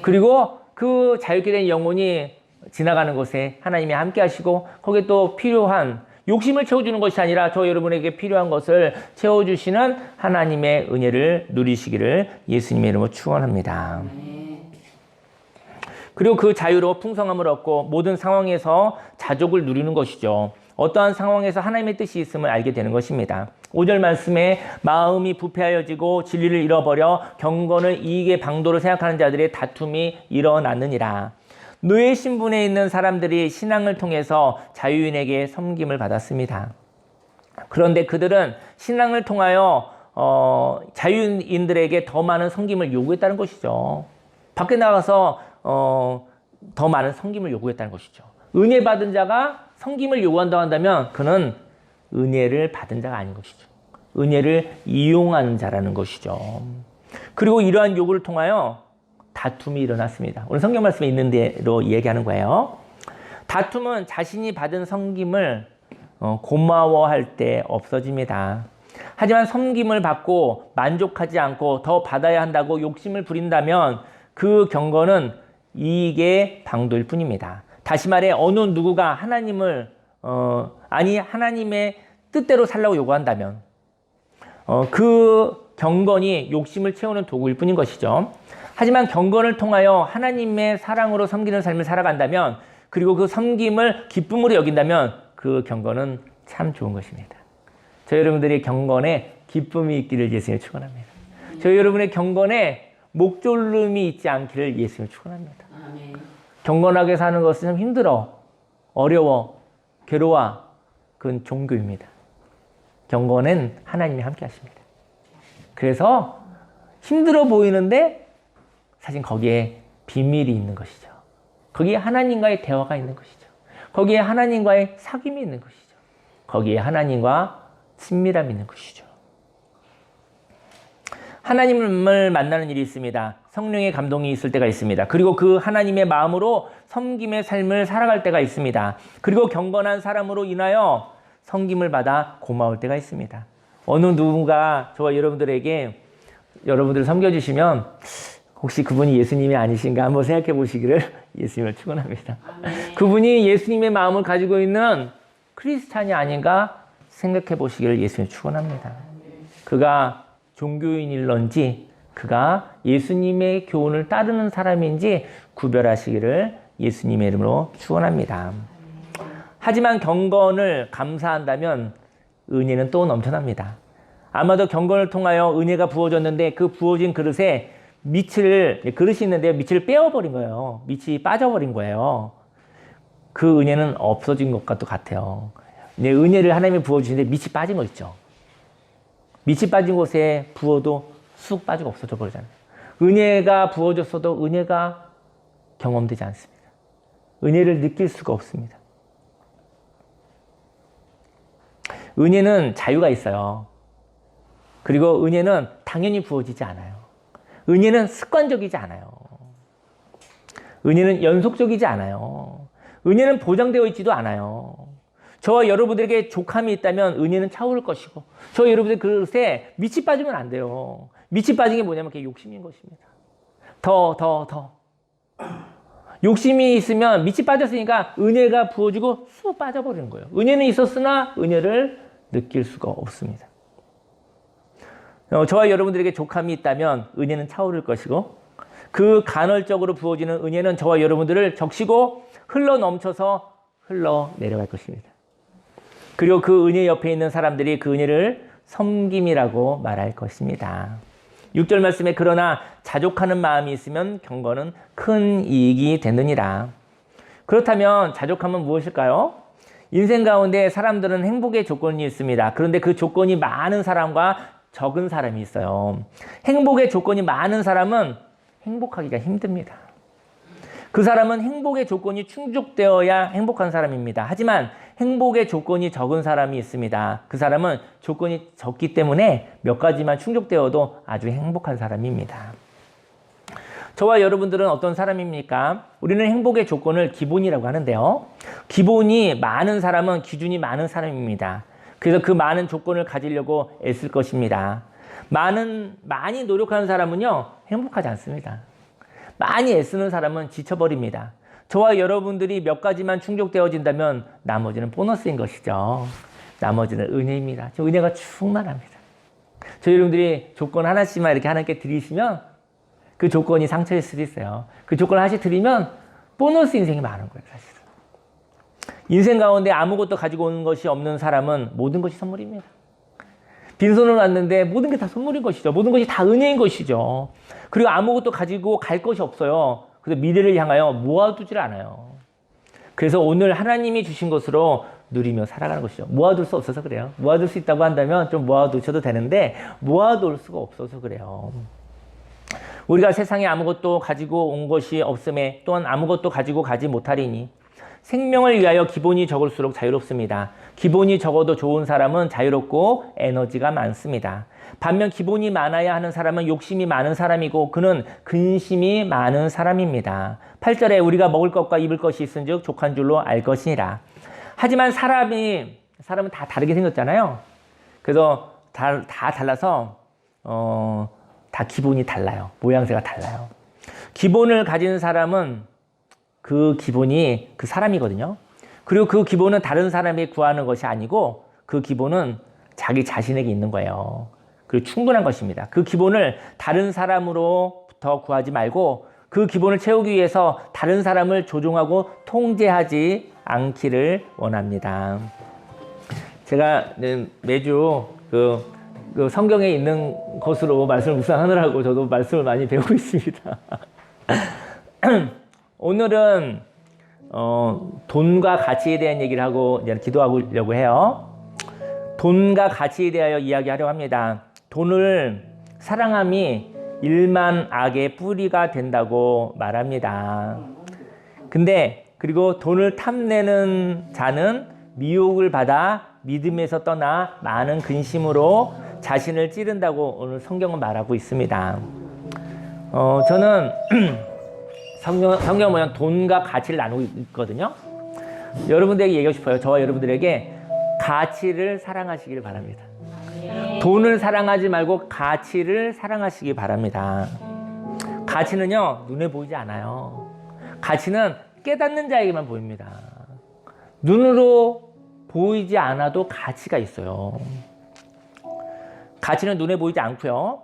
그리고 그 자유케 된 영혼이 지나가는 곳에 하나님이 함께 하시고 거기에 또 필요한 욕심을 채워주는 것이 아니라 저 여러분에게 필요한 것을 채워주시는 하나님의 은혜를 누리시기를 예수님의 이름으로 축원합니다. 그리고 그 자유로 풍성함을 얻고 모든 상황에서 자족을 누리는 것이죠. 어떠한 상황에서 하나님의 뜻이 있음을 알게 되는 것입니다. 5절 말씀에 마음이 부패하여지고 진리를 잃어버려 경건을 이익의 방도로 생각하는 자들의 다툼이 일어났느니라. 노예 신분에 있는 사람들이 신앙을 통해서 자유인에게 섬김을 받았습니다. 그런데 그들은 신앙을 통하여 자유인들에게 더 많은 섬김을 요구했다는 것이죠. 밖에 나가서 더 많은 섬김을 요구했다는 것이죠. 은혜 받은 자가 섬김을 요구한다고 한다면 그는 은혜를 받은 자가 아닌 것이죠. 은혜를 이용하는 자라는 것이죠. 그리고 이러한 요구를 통하여 다툼이 일어났습니다. 오늘 성경 말씀에 있는 대로 얘기하는 거예요. 다툼은 자신이 받은 섬김을 고마워할 때 없어집니다. 하지만 섬김을 받고 만족하지 않고 더 받아야 한다고 욕심을 부린다면 그 경건은 이익의 방도일 뿐입니다. 다시 말해 어느 누구가 하나님의 뜻대로 살라고 요구한다면 그 경건이 욕심을 채우는 도구일 뿐인 것이죠. 하지만 경건을 통하여 하나님의 사랑으로 섬기는 삶을 살아간다면 그리고 그 섬김을 기쁨으로 여긴다면 그 경건은 참 좋은 것입니다. 저희 여러분들이 경건에 기쁨이 있기를 예수님을 축원합니다. 저희 여러분의 경건에 목졸름이 있지 않기를 예수님을 축원합니다. 경건하게 사는 것은 좀 힘들어, 어려워, 괴로워. 그건 종교입니다. 경건은 하나님이 함께 하십니다. 그래서 힘들어 보이는데 사실 거기에 비밀이 있는 것이죠. 거기에 하나님과의 대화가 있는 것이죠. 거기에 하나님과의 사귐이 있는 것이죠. 거기에 하나님과 친밀함이 있는 것이죠. 하나님을 만나는 일이 있습니다. 성령의 감동이 있을 때가 있습니다. 그리고 그 하나님의 마음으로 섬김의 삶을 살아갈 때가 있습니다. 그리고 경건한 사람으로 인하여 섬김을 받아 고마울 때가 있습니다. 어느 누군가 저와 여러분들에게 여러분들을 섬겨주시면 혹시 그분이 예수님이 아니신가 한번 생각해 보시기를 예수님을 축원합니다. 그분이 예수님의 마음을 가지고 있는 크리스찬이 아닌가 생각해 보시기를 예수님을 축원합니다. 그가 종교인일런지 그가 예수님의 교훈을 따르는 사람인지 구별하시기를 예수님의 이름으로 축원합니다. 하지만 경건을 감사한다면 은혜는 또 넘쳐납니다. 아마도 경건을 통하여 은혜가 부어졌는데 그 부어진 그릇에 그릇이 있는데요. 밑을 빼어버린 거예요. 밑이 빠져버린 거예요. 그 은혜는 없어진 것과도 같아요. 은혜를 하나님이 부어주시는데 밑이 빠진 거 있죠. 밑이 빠진 곳에 부어도 쑥 빠지고 없어져 버리잖아요. 은혜가 부어졌어도 은혜가 경험되지 않습니다. 은혜를 느낄 수가 없습니다. 은혜는 자유가 있어요. 그리고 은혜는 당연히 부어지지 않아요. 은혜는 습관적이지 않아요. 은혜는 연속적이지 않아요. 은혜는 보장되어 있지도 않아요. 저와 여러분들에게 족함이 있다면 은혜는 차오를 것이고 저와 여러분들 그릇에 밑이 빠지면 안 돼요. 밑이 빠진 게 뭐냐면 그게 욕심인 것입니다. 더. 욕심이 있으면 밑이 빠졌으니까 은혜가 부어지고 쑥 빠져버리는 거예요. 은혜는 있었으나 은혜를 느낄 수가 없습니다. 저와 여러분들에게 족함이 있다면 은혜는 차오를 것이고 그 간헐적으로 부어지는 은혜는 저와 여러분들을 적시고 흘러 넘쳐서 흘러 내려갈 것입니다. 그리고 그 은혜 옆에 있는 사람들이 그 은혜를 섬김이라고 말할 것입니다. 6절 말씀에 그러나 자족하는 마음이 있으면 경건은 큰 이익이 되느니라. 그렇다면 자족함은 무엇일까요? 인생 가운데 사람들은 행복의 조건이 있습니다. 그런데 그 조건이 많은 사람과 적은 사람이 있어요. 행복의 조건이 많은 사람은 행복하기가 힘듭니다. 그 사람은 행복의 조건이 충족되어야 행복한 사람입니다. 하지만 행복의 조건이 적은 사람이 있습니다. 그 사람은 조건이 적기 때문에 몇 가지만 충족되어도 아주 행복한 사람입니다. 저와 여러분들은 어떤 사람입니까? 우리는 행복의 조건을 기본이라고 하는데요. 기본이 많은 사람은 기준이 많은 사람입니다. 그래서 그 많은 조건을 가지려고 애쓸 것입니다. 많이 노력하는 사람은요, 행복하지 않습니다. 많이 애쓰는 사람은 지쳐버립니다. 저와 여러분들이 몇 가지만 충족되어진다면 나머지는 보너스인 것이죠. 나머지는 은혜입니다. 저 은혜가 충만합니다. 저희 여러분들이 조건 하나씩만 이렇게 하나님께 드리시면 그 조건이 상처일 수도 있어요. 그 조건을 하나씩 드리면 보너스 인생이 많은 거예요, 사실은. 인생 가운데 아무것도 가지고 오는 것이 없는 사람은 모든 것이 선물입니다. 빈손으로 왔는데 모든 게 다 선물인 것이죠. 모든 것이 다 은혜인 것이죠. 그리고 아무것도 가지고 갈 것이 없어요. 그래서 미래를 향하여 모아두질 않아요. 그래서 오늘 하나님이 주신 것으로 누리며 살아가는 것이죠. 모아둘 수 없어서 그래요. 모아둘 수 있다고 한다면 좀 모아두셔도 되는데 모아둘 수가 없어서 그래요. 우리가 세상에 아무것도 가지고 온 것이 없음에 또한 아무것도 가지고 가지 못하리니 생명을 위하여 기본이 적을수록 자유롭습니다. 기본이 적어도 좋은 사람은 자유롭고 에너지가 많습니다. 반면 기본이 많아야 하는 사람은 욕심이 많은 사람이고 그는 근심이 많은 사람입니다. 8절에 우리가 먹을 것과 입을 것이 있은즉 족한 줄로 알 것이니라. 하지만 사람은 다 다르게 생겼잖아요. 그래서 다 달라서 다 기본이 달라요. 모양새가 달라요. 기본을 가진 사람은 그 기본이 그 사람이거든요. 그리고 그 기본은 다른 사람이 구하는 것이 아니고 그 기본은 자기 자신에게 있는 거예요. 그리고 충분한 것입니다. 그 기본을 다른 사람으로부터 구하지 말고 그 기본을 채우기 위해서 다른 사람을 조종하고 통제하지 않기를 원합니다. 제가 매주 그 성경에 있는 것으로 말씀을 묵상하느라고 저도 말씀을 많이 배우고 있습니다. 오늘은 돈과 가치에 대한 얘기를 하고 이제 기도하려고 해요. 돈과 가치에 대하여 이야기하려고 합니다. 돈을 사랑함이 일만 악의 뿌리가 된다고 말합니다. 근데 그리고 돈을 탐내는 자는 미혹을 받아 믿음에서 떠나 많은 근심으로 자신을 찌른다고 오늘 성경은 말하고 있습니다. 저는 성경 보면 돈과 가치를 나누고 있거든요. 여러분들에게 얘기하고 싶어요. 저와 여러분들에게 가치를 사랑하시길 바랍니다. 돈을 사랑하지 말고 가치를 사랑하시기 바랍니다. 가치는요, 눈에 보이지 않아요. 가치는 깨닫는 자에게만 보입니다. 눈으로 보이지 않아도 가치가 있어요. 가치는 눈에 보이지 않고요.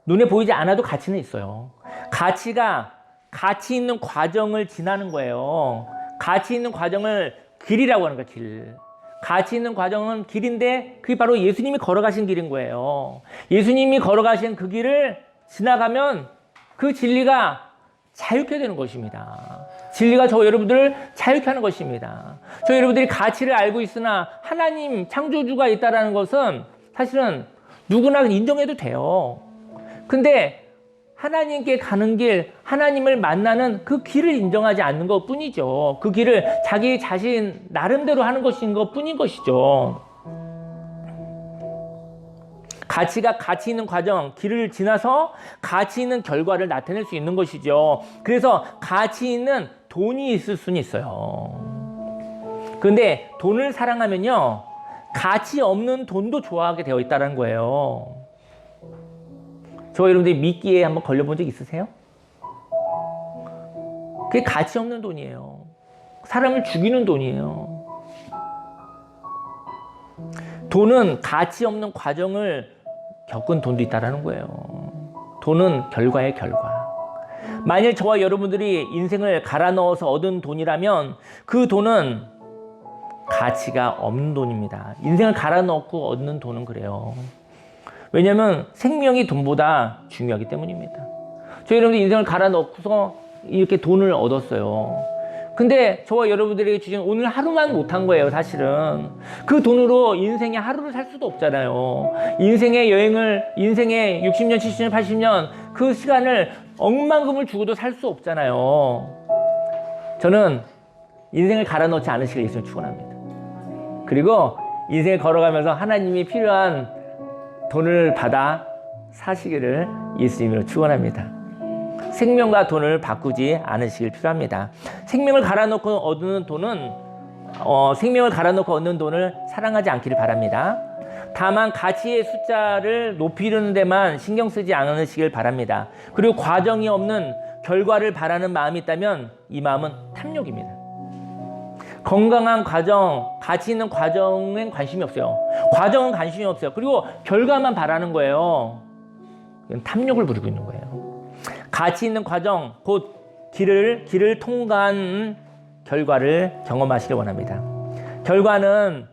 눈에 보이지 않아도 가치는 있어요. 가치가 가치 있는 과정을 지나는 거예요. 가치 있는 과정을 길이라고 하는 거예요, 길. 가치 있는 과정은 길인데 그게 바로 예수님이 걸어가신 길인 거예요. 예수님이 걸어가신 그 길을 지나가면 그 진리가 자유케 되는 것입니다. 진리가 저 여러분들을 자유케 하는 것입니다. 저 여러분들이 가치를 알고 있으나 하나님 창조주가 있다는 것은 사실은 누구나 인정해도 돼요. 근데 하나님께 가는 길, 하나님을 만나는 그 길을 인정하지 않는 것 뿐이죠. 그 길을 자기 자신 나름대로 하는 것인 것 뿐인 것이죠. 가치가 가치 있는 과정, 길을 지나서 가치 있는 결과를 나타낼 수 있는 것이죠. 그래서 가치 있는 돈이 있을 수는 있어요. 그런데 돈을 사랑하면요, 가치 없는 돈도 좋아하게 되어 있다는 거예요. 저 여러분들이 미끼에 한번 걸려본 적 있으세요? 그게 가치 없는 돈이에요. 사람을 죽이는 돈이에요. 돈은 가치 없는 과정을 겪은 돈도 있다는 거예요. 돈은 결과의 결과. 만일 저와 여러분들이 인생을 갈아 넣어서 얻은 돈이라면 그 돈은 가치가 없는 돈입니다. 인생을 갈아 넣고 얻는 돈은 그래요. 왜냐하면 생명이 돈보다 중요하기 때문입니다. 저희 여러분들 인생을 갈아 넣고서 이렇게 돈을 얻었어요. 근데 저와 여러분들에게 주신 오늘 하루만 못한 거예요, 사실은. 그 돈으로 인생의 하루를 살 수도 없잖아요. 인생의 여행을, 인생의 60년, 70년, 80년 그 시간을 억만금을 주고도 살 수 없잖아요. 저는 인생을 갈아 넣지 않으시길 예수님 축원합니다. 그리고 인생을 걸어가면서 하나님이 필요한 돈을 받아 사시기를 예수님으로 축원합니다. 생명과 돈을 바꾸지 않으시길 필요합니다. 생명을 갈아놓고 얻는 돈은 생명을 갈아놓고 얻는 돈을 사랑하지 않기를 바랍니다. 다만 가치의 숫자를 높이는 데만 신경 쓰지 않으시길 바랍니다. 그리고 과정이 없는 결과를 바라는 마음이 있다면 이 마음은 탐욕입니다. 건강한 과정, 가치 있는 과정엔 관심이 없어요. 과정은 관심이 없어요. 그리고 결과만 바라는 거예요. 이건 탐욕을 부리고 있는 거예요. 가치 있는 과정, 곧 길을 통과한 결과를 경험하시길 원합니다. 결과는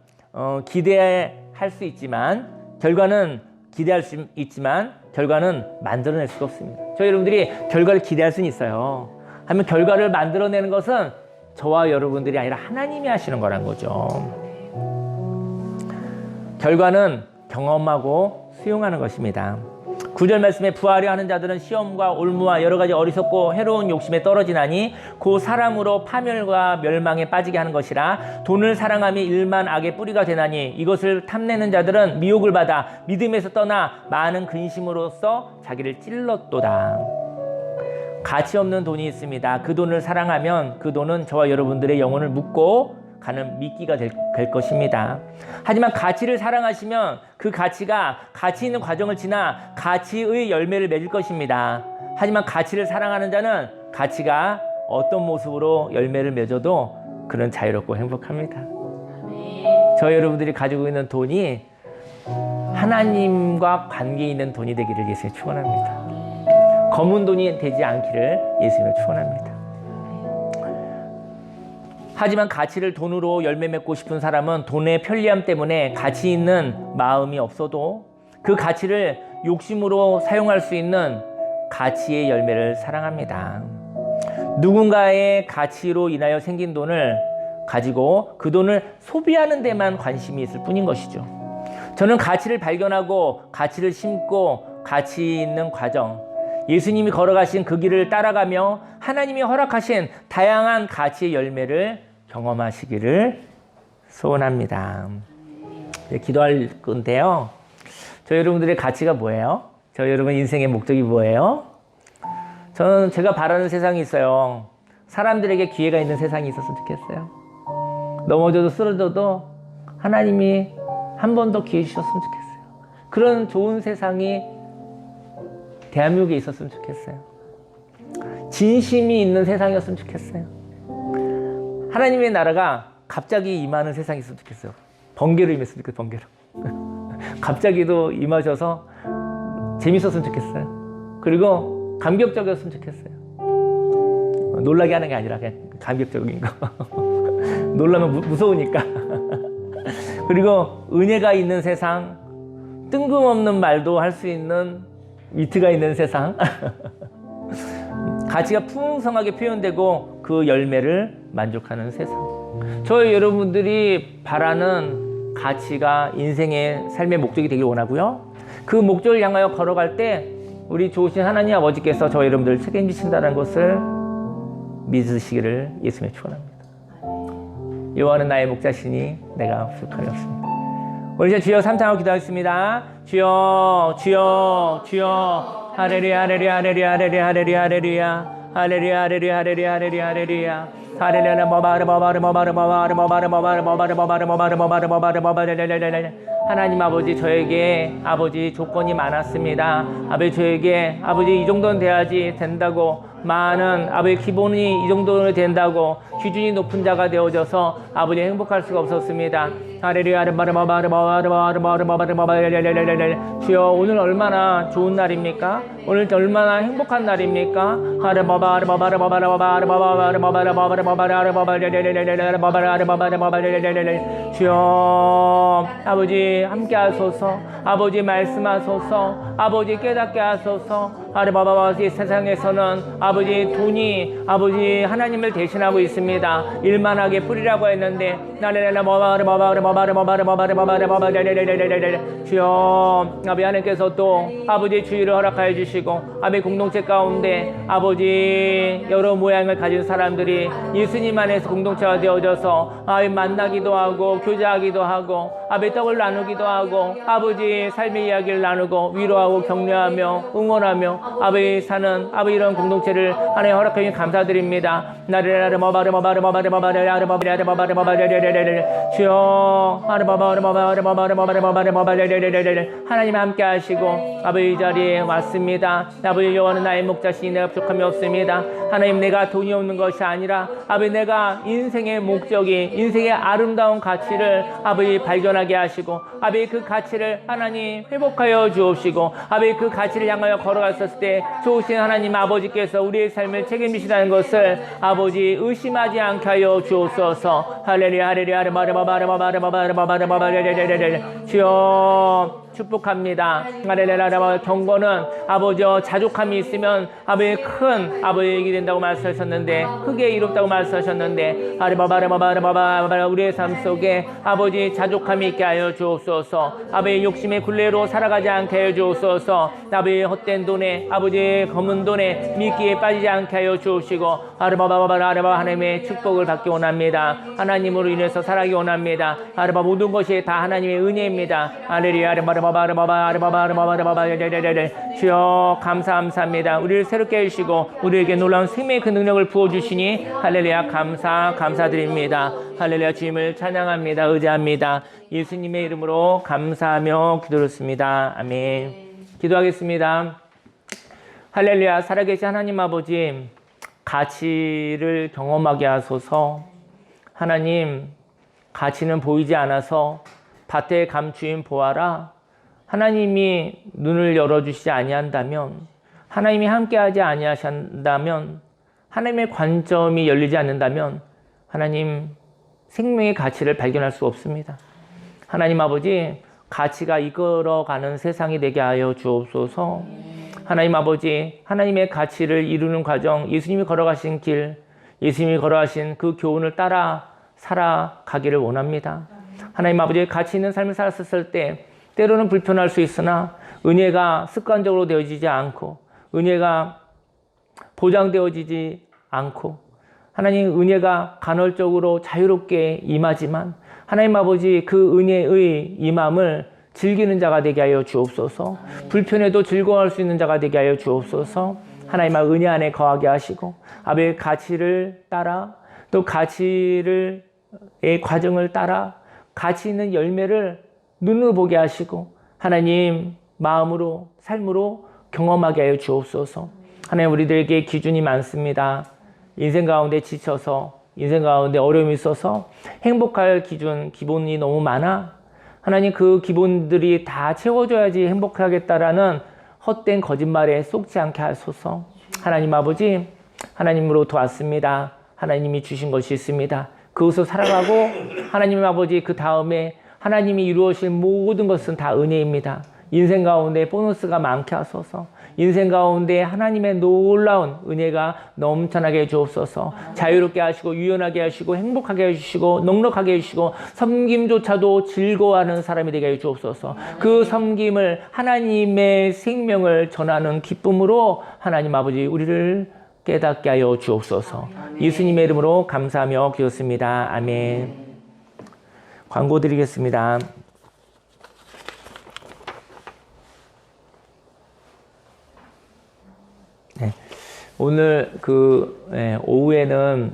기대할 수 있지만, 결과는 기대할 수 있지만, 결과는 만들어낼 수가 없습니다. 저희 여러분들이 결과를 기대할 수는 있어요. 하지만 결과를 만들어내는 것은 저와 여러분들이 아니라 하나님이 하시는 거란 거죠. 결과는 경험하고 수용하는 것입니다. 9절 말씀에 부하려 하는 자들은 시험과 올무와 여러 가지 어리석고 해로운 욕심에 떨어지나니 그 사람으로 파멸과 멸망에 빠지게 하는 것이라. 돈을 사랑함이 일만 악의 뿌리가 되나니 이것을 탐내는 자들은 미혹을 받아 믿음에서 떠나 많은 근심으로써 자기를 찔렀도다. 가치 없는 돈이 있습니다. 그 돈을 사랑하면 그 돈은 저와 여러분들의 영혼을 묶고 가는 미끼가 될 것입니다. 하지만 가치를 사랑하시면 그 가치가 가치 있는 과정을 지나 가치의 열매를 맺을 것입니다. 하지만 가치를 사랑하는 자는 가치가 어떤 모습으로 열매를 맺어도 그는 자유롭고 행복합니다. 저 여러분들이 가지고 있는 돈이 하나님과 관계 있는 돈이 되기를 예수님 축원합니다. 검은 돈이 되지 않기를 예수님을 축원합니다. 하지만 가치를 돈으로 열매 맺고 싶은 사람은 돈의 편리함 때문에 가치 있는 마음이 없어도 그 가치를 욕심으로 사용할 수 있는 가치의 열매를 사랑합니다. 누군가의 가치로 인하여 생긴 돈을 가지고 그 돈을 소비하는 데만 관심이 있을 뿐인 것이죠. 저는 가치를 발견하고 가치를 심고 가치 있는 과정, 예수님이 걸어가신 그 길을 따라가며 하나님이 허락하신 다양한 가치의 열매를 경험하시기를 소원합니다. 기도할 건데요. 저 여러분들의 가치가 뭐예요? 저 여러분 인생의 목적이 뭐예요? 저는 제가 바라는 세상이 있어요. 사람들에게 기회가 있는 세상이 있었으면 좋겠어요. 넘어져도 쓰러져도 하나님이 한 번 더 기회 주셨으면 좋겠어요. 그런 좋은 세상이 대한민국에 있었으면 좋겠어요. 진심이 있는 세상이었으면 좋겠어요. 하나님의 나라가 갑자기 임하는 세상이 있었으면 좋겠어요. 번개로 임했으면 좋겠어요. 번개로. 갑자기도 임하셔서 재밌었으면 좋겠어요. 그리고 감격적이었으면 좋겠어요. 놀라게 하는 게 아니라 그냥 감격적인 거. 놀라면 무서우니까. 그리고 은혜가 있는 세상, 뜬금없는 말도 할 수 있는 위트가 있는 세상. 가치가 풍성하게 표현되고 그 열매를 만족하는 세상. 저희 여러분들이 바라는 가치가 인생의 삶의 목적이 되길 원하고요. 그 목적을 향하여 걸어갈 때 우리 좋으신 하나님 아버지께서 저희 여러분들을 책임지신다는 것을 믿으시기를 예수님의 축원합니다. 여호와는 나의 목자시니 내가 부족함이 없습니다. 우리 이제 주여 삼창하고 기도하겠습니다. 주여, 주여, 주여. 할렐루야, 할렐루야, 할렐루야, 할렐루야, 할렐루야, 할렐루야, 할렐루야, 할렐루야, 할렐루야, 할렐루야, 할렐루야. 할렐루야, 뭐바르, 뭐바르, 뭐바르, 뭐바르, 뭐바르, 뭐바르, 뭐바르, 뭐바르, 뭐바르, 뭐바르, 뭐바르, 뭐바르, 하나님 아버지 저에게 아버지 조건이 많았습니다. 아버지 저에게 아버지 이 정도는 돼야지 된다고 많은 아버지 기본이 이 정도는 된다고 기준이 높은 자가 되어져서 아버지 행복할 수가 없었습니다. 주여 오늘 얼마나 좋은 날입니까? 오늘 얼마나 행복한 날입니까? 주여 아버지 함께 하소서. 아버지 말씀하소서. 아버지 깨닫게 하소서. 이 세상에서는 아버지 돈이 아버지 하나님을 대신하고 있습니다. 일만하게 뿌리라고 했는데 주여 아버지 하나님께서 또 아버지 주의를 허락하여 주시고 아버지 공동체 가운데 아버지 여러 모양을 가진 사람들이 예수님 안에서 공동체가 되어져서 아버지 만나기도 하고 교제하기도 하고 아버지 떡을 나누기도 하고 아버지 삶의 이야기를 나누고 위로하고 격려하며 응원하며 아버지 사는 아버지 이런 공동체를 하나님 허락해 주신 감사드립니다. 주여 하나님 함께 하시고 아버지 이 자리에 왔습니다. 아버지 여호와는 나의 목자시니 내가 부족함이 없습니다. 하나님 내가 돈이 없는 것이 아니라 아버지 내가 인생의 목적이 인생의 아름다운 가치를 아버지 발견하게 하시고 아버지 그 가치를 하나님 회복하여 주옵시고 아버지 그 가치를 향하여 걸어갔었을 때 좋으신 하나님 아버지께서 우리의 삶을 책임지시다는 것을 아버지 의심하지 않게 하여 주옵소서. 할렐루야 할렐루야 주여 축복합니다. 경고는 아버지여 자족함이 있으면 아버지 큰 아버지 얘기 된다고 말씀하셨는데 크게 이롭다고 말씀하셨는데 우리의 삶 속에 아버지 자족함이 있게 하여 주옵소서. 아버지 욕심의 굴레로 살아가지 않게 하여 주옵소서. 아버지 헛된 돈에 아버지 검은 돈에 미끼에 빠지지 않게 하여 주옵시고 하나님의 축복을 받기 원합니다. 하나님으로 인해서 살아가기 원합니다. 모든 것이 다 하나님의 은혜입니다. 할렐루야 주여 감사합니다. 우리를 새롭게 해주시고 우리에게 놀라운 생명의 그 능력을 부어주시니 할렐루야 감사드립니다. 할렐루야 주님을 찬양합니다. 의지합니다. 예수님의 이름으로 감사하며 기도했습니다. 아멘. 기도하겠습니다. 할렐루야 살아계신 하나님 아버지 가치를 경험하게 하소서. 하나님 가치는 보이지 않아서 밭에 감추인 보아라. 하나님이 눈을 열어주시지 아니한다면 하나님이 함께하지 아니하신다면 하나님의 관점이 열리지 않는다면 하나님 생명의 가치를 발견할 수 없습니다. 하나님 아버지 가치가 이끌어가는 세상이 되게 하여 주옵소서. 하나님 아버지 하나님의 가치를 이루는 과정 예수님이 걸어가신 길 예수님이 걸어가신 그 교훈을 따라 살아가기를 원합니다. 하나님 아버지 가치 있는 삶을 살았을 때 때로는 불편할 수 있으나 은혜가 습관적으로 되어지지 않고 은혜가 보장되어지지 않고 하나님 은혜가 간헐적으로 자유롭게 임하지만 하나님 아버지 그 은혜의 임함을 즐기는 자가 되게 하여 주옵소서. 불편해도 즐거워할 수 있는 자가 되게 하여 주옵소서. 하나님 은혜 안에 거하게 하시고 아버지의 가치를 따라 또 가치의 과정을 따라 가치 있는 열매를 눈으로 보게 하시고 하나님 마음으로 삶으로 경험하게 하여 주옵소서. 하나님 우리들에게 기준이 많습니다. 인생 가운데 지쳐서 인생 가운데 어려움이 있어서 행복할 기본이 너무 많아. 하나님 그 기본들이 다 채워줘야지 행복하겠다라는 헛된 거짓말에 속지 않게 하소서. 하나님 아버지 하나님으로 도왔습니다. 하나님이 주신 것이 있습니다. 그것을 살아가고 하나님 아버지 그 다음에 하나님이 이루어질 모든 것은 다 은혜입니다. 인생 가운데 보너스가 많게 하소서. 인생 가운데 하나님의 놀라운 은혜가 넘쳐나게 해주옵소서. 자유롭게 하시고 유연하게 하시고 행복하게 해주시고 넉넉하게 해주시고 섬김조차도 즐거워하는 사람이 되게 해주옵소서. 그 섬김을 하나님의 생명을 전하는 기쁨으로 하나님 아버지 우리를 깨닫게 하여 주옵소서. 예수님의 이름으로 감사하며 기도했습니다. 아멘. 광고 드리겠습니다. 네. 오늘 오후에는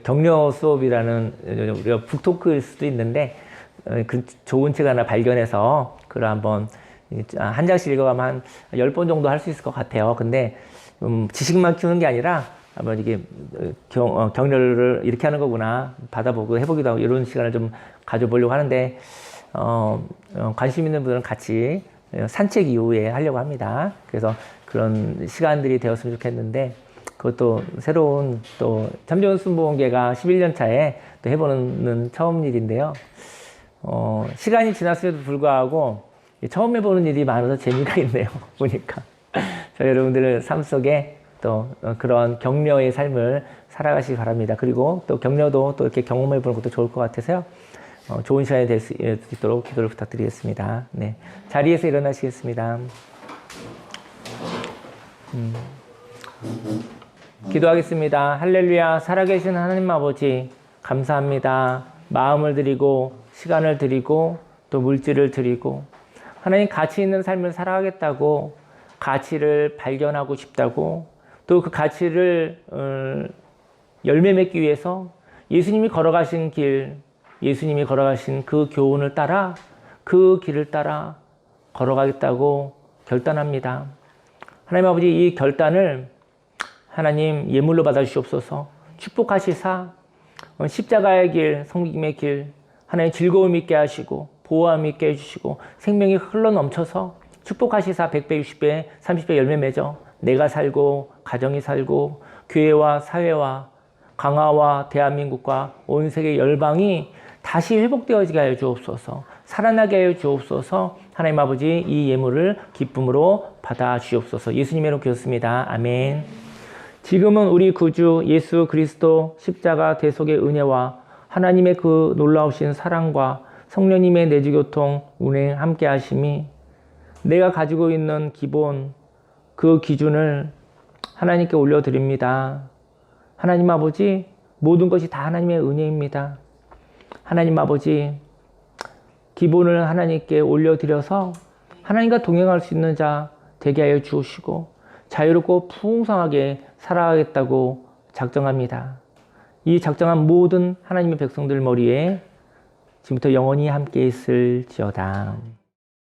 격려 수업이라는 우리가 북토크일 수도 있는데 그 좋은 책 하나 발견해서 그걸 한번 한 장씩 읽어가면 한 10번 정도 할 수 있을 것 같아요. 근데 지식만 키우는 게 아니라 한번 이게 격려를 이렇게 하는 거구나 받아보고 해보기도 하고 이런 시간을 좀 가져보려고 하는데 관심 있는 분들은 같이 산책 이후에 하려고 합니다. 그래서 그런 시간들이 되었으면 좋겠는데 그것도 새로운 또 참좋은 순복음교회가 11년 차에 또 해보는 처음 일인데요. 시간이 지났음에도 불구하고 처음 해보는 일이 많아서 재미가 있네요. 보니까 저희 여러분들 삶 속에 또 그런 격려의 삶을 살아가시기 바랍니다. 그리고 또 격려도 또 이렇게 경험해 보는 것도 좋을 것 같아서요. 좋은 시간이 될 수 있도록 기도를 부탁드리겠습니다. 네, 자리에서 일어나시겠습니다. 기도하겠습니다. 할렐루야. 살아계신 하나님 아버지 감사합니다. 마음을 드리고 시간을 드리고 또 물질을 드리고 하나님 가치 있는 삶을 살아가겠다고 가치를 발견하고 싶다고 또 그 가치를 열매 맺기 위해서 예수님이 걸어가신 길 예수님이 걸어가신 그 교훈을 따라 그 길을 따라 걸어가겠다고 결단합니다. 하나님 아버지 이 결단을 하나님 예물로 받아주시옵소서. 축복하시사 십자가의 길 섬김의 길 하나님 즐거움 있게 하시고 보호함 있게 해주시고 생명이 흘러넘쳐서 축복하시사 100배 60배 30배 열매 맺어 내가 살고 가정이 살고 교회와 사회와 강화와 대한민국과 온 세계 열방이 다시 회복되어지게 하여 주옵소서. 살아나게 하여 주옵소서. 하나님 아버지 이 예물을 기쁨으로 받아 주옵소서. 예수님의 이름으로 기도했습니다. 아멘. 지금은 우리 구주 예수 그리스도 십자가 대속의 은혜와 하나님의 그 놀라우신 사랑과 성령님의 내주교통 운행 함께 하심이 내가 가지고 있는 기본 그 기준을 하나님께 올려드립니다. 하나님 아버지 모든 것이 다 하나님의 은혜입니다. 하나님 아버지 기본을 하나님께 올려드려서 하나님과 동행할 수 있는 자 되게 하여 주시고 자유롭고 풍성하게 살아가겠다고 작정합니다. 이 작정한 모든 하나님의 백성들 머리에 지금부터 영원히 함께 있을지어다.